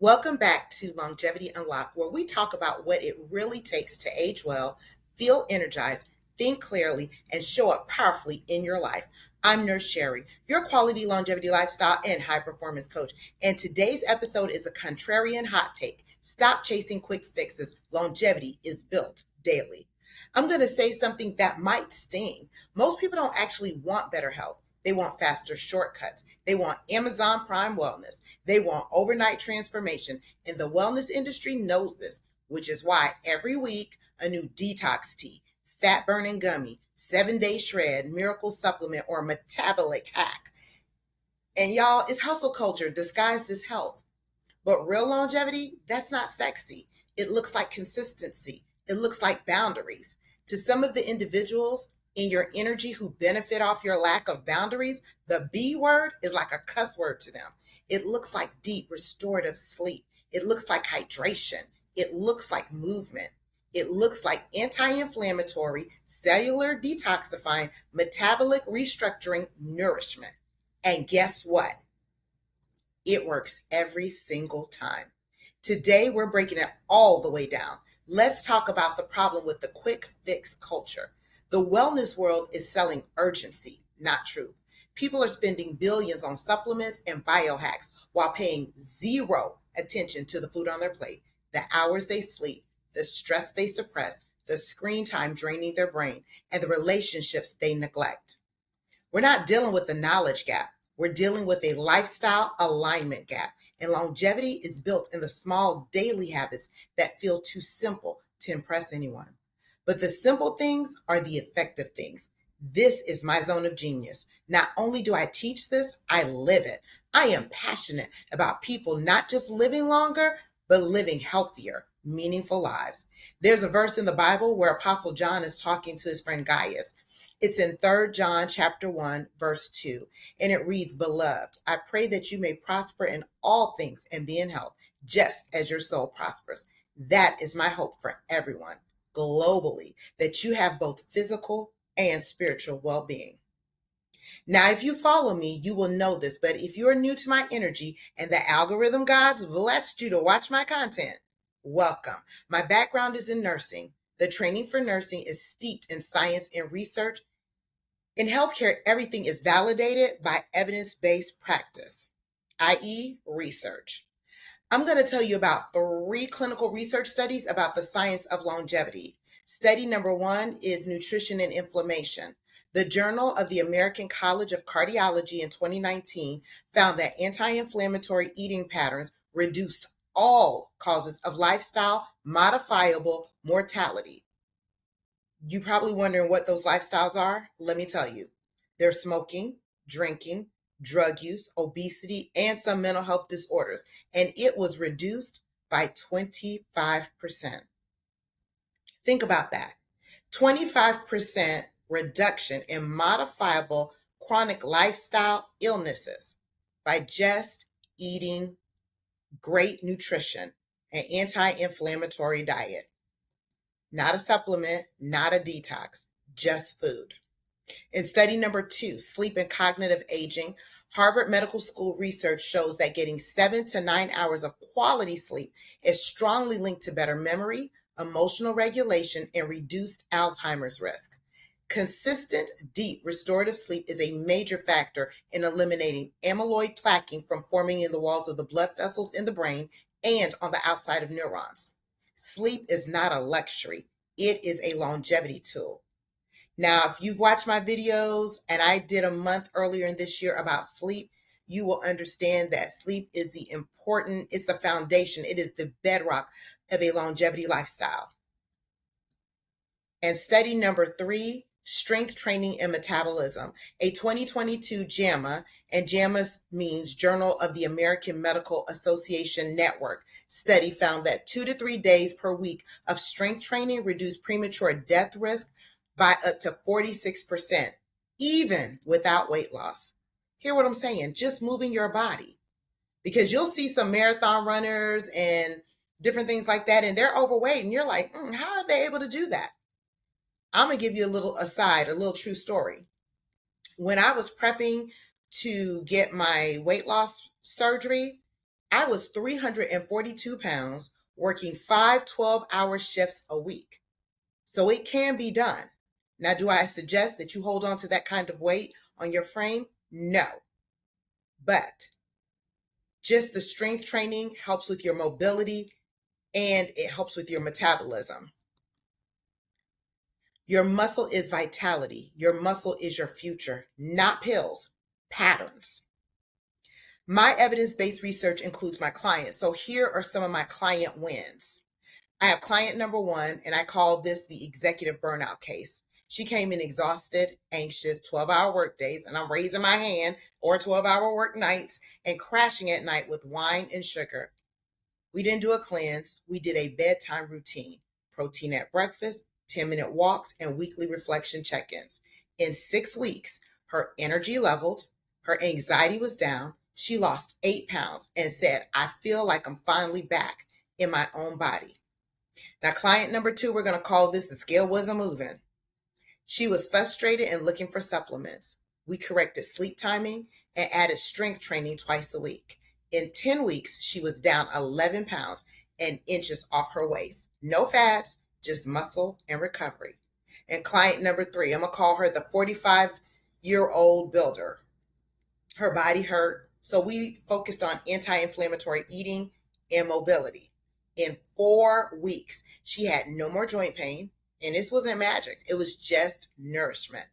Welcome back to Longevity Unlocked, where we talk about what it really takes to age well, feel energized, think clearly, and show up powerfully in your life. I'm Nurse Sherrie, your quality longevity lifestyle and high performance coach. And today's episode is a contrarian hot take. Stop chasing quick fixes. Longevity is built daily. I'm going to say something that might sting. Most people don't actually want better health. They want faster shortcuts. They want Amazon Prime Wellness. They want overnight transformation. And the wellness industry knows this, which is why every week a new detox tea, fat burning gummy, 7-day shred, miracle supplement, or metabolic hack. And y'all, it's hustle culture disguised as health. But real longevity, that's not sexy. It looks like consistency. It looks like boundaries. To some of the individuals in your energy who benefit off your lack of boundaries, the B word is like a cuss word to them. It looks like deep restorative sleep. It looks like hydration. It looks like movement. It looks like anti-inflammatory, cellular detoxifying, metabolic restructuring nourishment. And guess what? It works every single time. Today, we're breaking it all the way down. Let's talk about the problem with the quick fix culture. The wellness world is selling urgency, not truth. People are spending billions on supplements and biohacks while paying zero attention to the food on their plate, the hours they sleep, the stress they suppress, the screen time draining their brain, and the relationships they neglect. We're not dealing with a knowledge gap. We're dealing with a lifestyle alignment gap. And longevity is built in the small daily habits that feel too simple to impress anyone. But the simple things are the effective things. This is my zone of genius. Not only do I teach this, I live it. I am passionate about people not just living longer, but living healthier, meaningful lives. There's a verse in the Bible where Apostle John is talking to his friend Gaius. It's in 3 John chapter 1, verse 2, and it reads, "Beloved, I pray that you may prosper in all things and be in health, just as your soul prospers." That is my hope for everyone globally, that you have both physical and spiritual well-being. Now, if you follow me, you will know this, but if you're new to my energy and the algorithm gods blessed you to watch my content, welcome. My background is in nursing. The training for nursing is steeped in science and research. In healthcare, everything is validated by evidence-based practice, i.e., research. I'm going to tell you about 3 clinical research studies about the science of longevity. Study number 1 is nutrition and inflammation. The Journal of the American College of Cardiology in 2019 found that anti-inflammatory eating patterns reduced all causes of lifestyle modifiable mortality. You're probably wondering what those lifestyles are. Let me tell you. They're smoking, drinking, drug use, obesity, and some mental health disorders. And it was reduced by 25%. Think about that. 25% reduction in modifiable chronic lifestyle illnesses by just eating great nutrition and anti-inflammatory diet. Not a supplement, not a detox, just food. In study number 2, sleep and cognitive aging, Harvard Medical School research shows that getting 7 to 9 hours of quality sleep is strongly linked to better memory, emotional regulation, and reduced Alzheimer's risk. Consistent, deep, restorative sleep is a major factor in eliminating amyloid plaquing from forming in the walls of the blood vessels in the brain and on the outside of neurons. Sleep is not a luxury. It is a longevity tool. Now, if you've watched my videos, and I did a month earlier in this year about sleep, you will understand that sleep is it's the foundation. It is the bedrock of a longevity lifestyle. And study number 3, strength training and metabolism, a 2022 JAMA, and JAMA means Journal of the American Medical Association Network, study found that 2 to 3 days per week of strength training reduced premature death risk by up to 46%, even without weight loss. Hear what I'm saying? Just moving your body. Because you'll see some marathon runners and different things like that, and they're overweight, and you're like, how are they able to do that? I'm going to give you a little aside, a little true story. When I was prepping to get my weight loss surgery, I was 342 pounds, working 5 12-hour shifts a week. So it can be done. Now, do I suggest that you hold on to that kind of weight on your frame? No. But just the strength training helps with your mobility and it helps with your metabolism. Your muscle is vitality. Your muscle is your future, not pills, patterns. My evidence-based research includes my clients. So here are some of my client wins. I have client number one, and I call this the executive burnout case. She came in exhausted, anxious, 12-hour work days, and I'm raising my hand, or 12-hour work nights, and crashing at night with wine and sugar. We didn't do a cleanse. We did a bedtime routine, protein at breakfast, 10-minute walks, and weekly reflection check-ins. In 6 weeks, her energy leveled, her anxiety was down, she lost 8 pounds and said, I feel like I'm finally back in my own body. Now, client number two, we're going to call this the scale wasn't moving. She was frustrated and looking for supplements. We corrected sleep timing and added strength training twice a week. In 10 weeks, she was down 11 pounds and inches off her waist. No fats, just muscle and recovery. And client number three, I'm going to call her the 45-year-old builder. Her body hurt, so we focused on anti-inflammatory eating and mobility. In 4 weeks, she had no more joint pain, and this wasn't magic. It was just nourishment.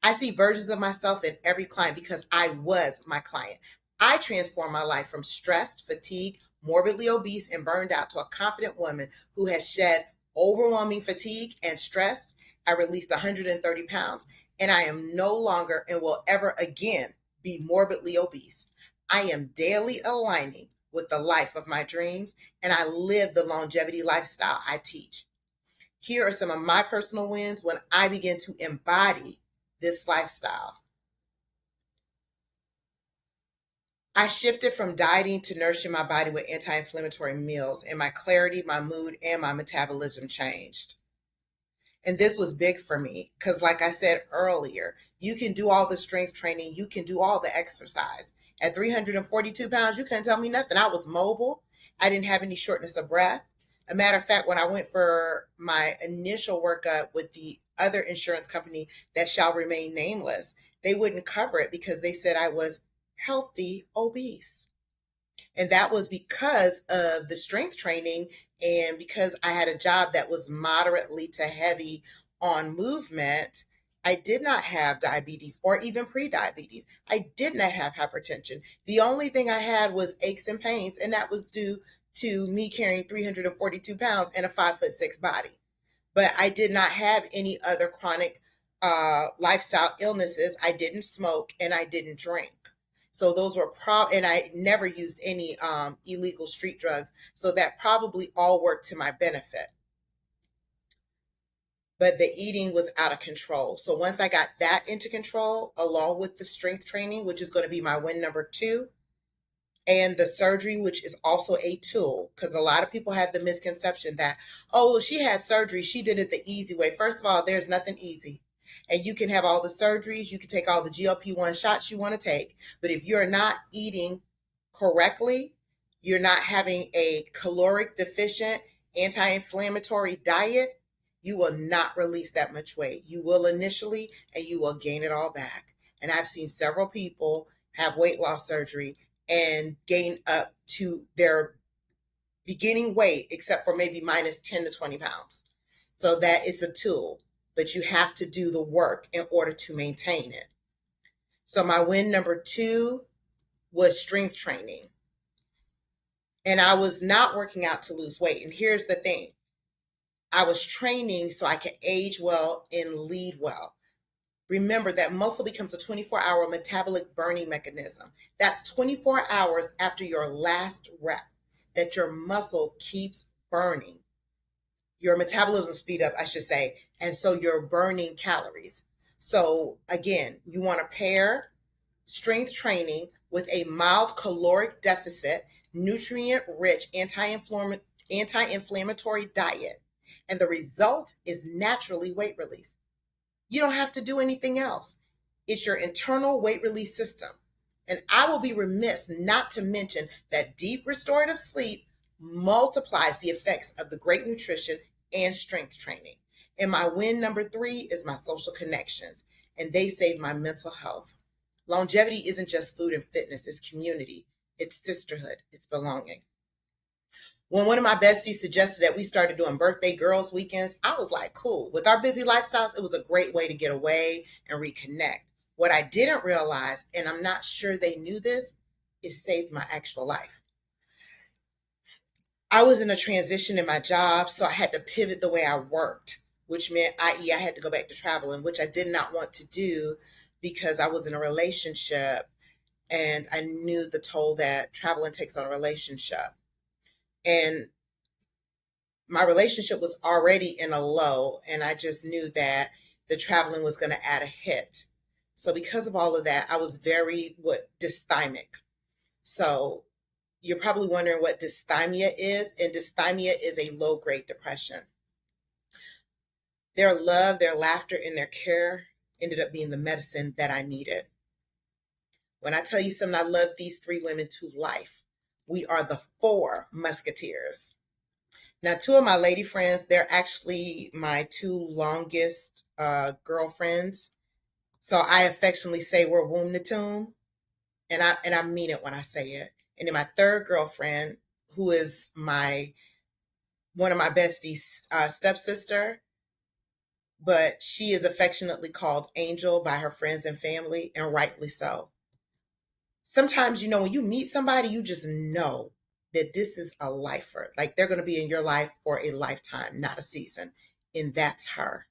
I see versions of myself in every client because I was my client. I transformed my life from stressed, fatigued, morbidly obese, and burned out to a confident woman who has shed overwhelming fatigue and stress. I released 130 pounds, and I am no longer and will ever again be morbidly obese. I am daily aligning with the life of my dreams, and I live the longevity lifestyle I teach. Here are some of my personal wins when I began to embody this lifestyle. I shifted from dieting to nourishing my body with anti-inflammatory meals, and my clarity, my mood, and my metabolism changed. And this was big for me because, like I said earlier, you can do all the strength training, you can do all the exercise. At 342 pounds, you couldn't tell me nothing. I was mobile. I didn't have any shortness of breath. A matter of fact, when I went for my initial workup with the other insurance company that shall remain nameless, they wouldn't cover it because they said I was healthy obese. And that was because of the strength training and because I had a job that was moderately to heavy on movement. I did not have diabetes or even pre-diabetes. I did not have hypertension. The only thing I had was aches and pains, and that was due to me carrying 342 pounds and a 5'6" body. But I did not have any other chronic lifestyle illnesses. I didn't smoke and I didn't drink. So those were and I never used any illegal street drugs. So that probably all worked to my benefit. But the eating was out of control. So once I got that into control, along with the strength training, which is going to be my win number two, and the surgery, which is also a tool, because a lot of people have the misconception that, oh, she had surgery, she did it the easy way. First of all, there's nothing easy. And you can have all the surgeries, you can take all the GLP-1 shots you want to take, but if you're not eating correctly, you're not having a caloric deficient, anti-inflammatory diet, you will not release that much weight. You will initially, and you will gain it all back. And I've seen several people have weight loss surgery and gain up to their beginning weight, except for maybe minus 10 to 20 pounds. So that is a tool, but you have to do the work in order to maintain it. So my win number two was strength training. And I was not working out to lose weight. And here's the thing. I was training so I could age well and lead well. Remember that muscle becomes a 24-hour metabolic burning mechanism. That's 24 hours after your last rep that your muscle keeps burning. Your metabolism speed up, I should say, and so you're burning calories. So again, you want to pair strength training with a mild caloric deficit, nutrient-rich anti-inflammatory diet, and the result is naturally weight release. You don't have to do anything else. It's your internal weight release system. And I will be remiss not to mention that deep restorative sleep multiplies the effects of the great nutrition and strength training. And my win number 3 is my social connections, and they save my mental health. Longevity isn't just food and fitness, it's community, it's sisterhood, it's belonging. When one of my besties suggested that we started doing birthday girls weekends, I was like, cool. With our busy lifestyles, it was a great way to get away and reconnect. What I didn't realize, and I'm not sure they knew this, it saved my actual life. I was in a transition in my job, so I had to pivot the way I worked, which meant, i.e., I had to go back to traveling, which I did not want to do because I was in a relationship and I knew the toll that traveling takes on a relationship. And my relationship was already in a low, and I just knew that the traveling was going to add a hit. So because of all of that, I was very dysthymic. So you're probably wondering what dysthymia is, and dysthymia is a low-grade depression. Their love, their laughter, and their care ended up being the medicine that I needed. When I tell you something, I love these 3 women to life. We are the 4 musketeers. Now, 2 of my lady friends, they're actually my 2 longest girlfriends. So I affectionately say we're womb to tomb, and I mean it when I say it. And then my 3rd girlfriend, who is one of my besties' stepsister, but she is affectionately called Angel by her friends and family, and rightly so. Sometimes, when you meet somebody, you just know that this is a lifer. Like, they're going to be in your life for a lifetime, not a season. And that's her.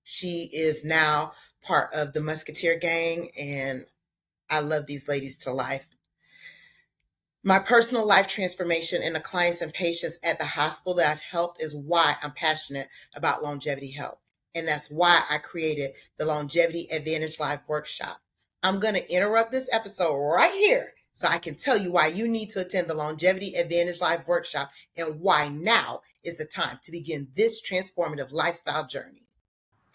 She is now part of the Musketeer gang, and I love these ladies to life. My personal life transformation and the clients and patients at the hospital that I've helped is why I'm passionate about longevity health. And that's why I created the Longevity Advantage Live workshop. I'm going to interrupt this episode right here so I can tell you why you need to attend the Longevity Advantage Live workshop and why now is the time to begin this transformative lifestyle journey.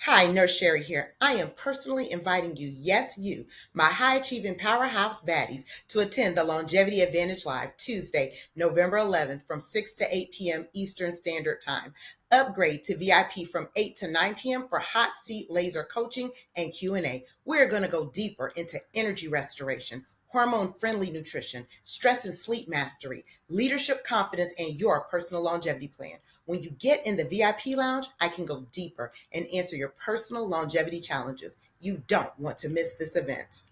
Hi, Nurse Sherrie here. I am personally inviting you, yes, you, my high-achieving powerhouse baddies, to attend the Longevity Advantage Live Tuesday, November 11th from 6 to 8 p.m. Eastern Standard Time. Upgrade to VIP from 8 to 9 p.m. for hot seat laser coaching and Q&A. We're going to go deeper into energy restoration, hormone-friendly nutrition, stress and sleep mastery, leadership confidence, and your personal longevity plan. When you get in the VIP lounge, I can go deeper and answer your personal longevity challenges. You don't want to miss this event.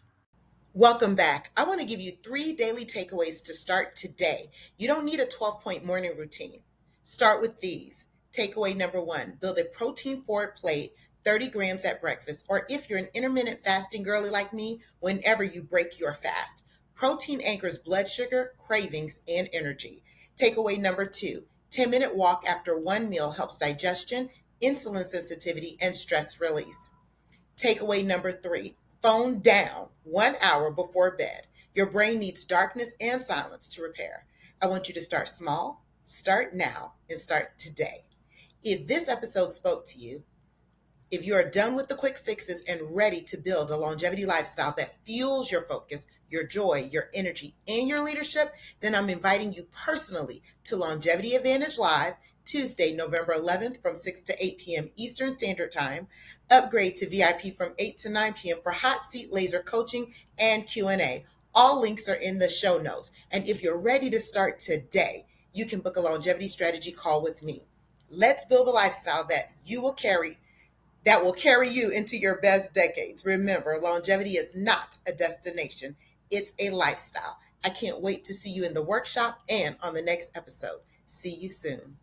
Welcome back. I want to give you 3 daily takeaways to start today. You don't need a 12-point morning routine. Start with these. Takeaway number 1, build a protein-forward plate, 30 grams at breakfast, or if you're an intermittent fasting girly like me, whenever you break your fast. Protein anchors blood sugar, cravings, and energy. Takeaway number 2, 10-minute walk after 1 meal helps digestion, insulin sensitivity, and stress release. Takeaway number 3, phone down 1 hour before bed. Your brain needs darkness and silence to repair. I want you to start small, start now, and start today. If this episode spoke to you, if you are done with the quick fixes and ready to build a longevity lifestyle that fuels your focus, your joy, your energy, and your leadership, then I'm inviting you personally to Longevity Advantage Live, Tuesday, November 11th from 6 to 8 p.m. Eastern Standard Time. Upgrade to VIP from 8 to 9 p.m. for hot seat laser coaching and Q&A. All links are in the show notes. And if you're ready to start today, you can book a longevity strategy call with me. Let's build a lifestyle that will carry you into your best decades. Remember, longevity is not a destination, it's a lifestyle. I can't wait to see you in the workshop and on the next episode. See you soon.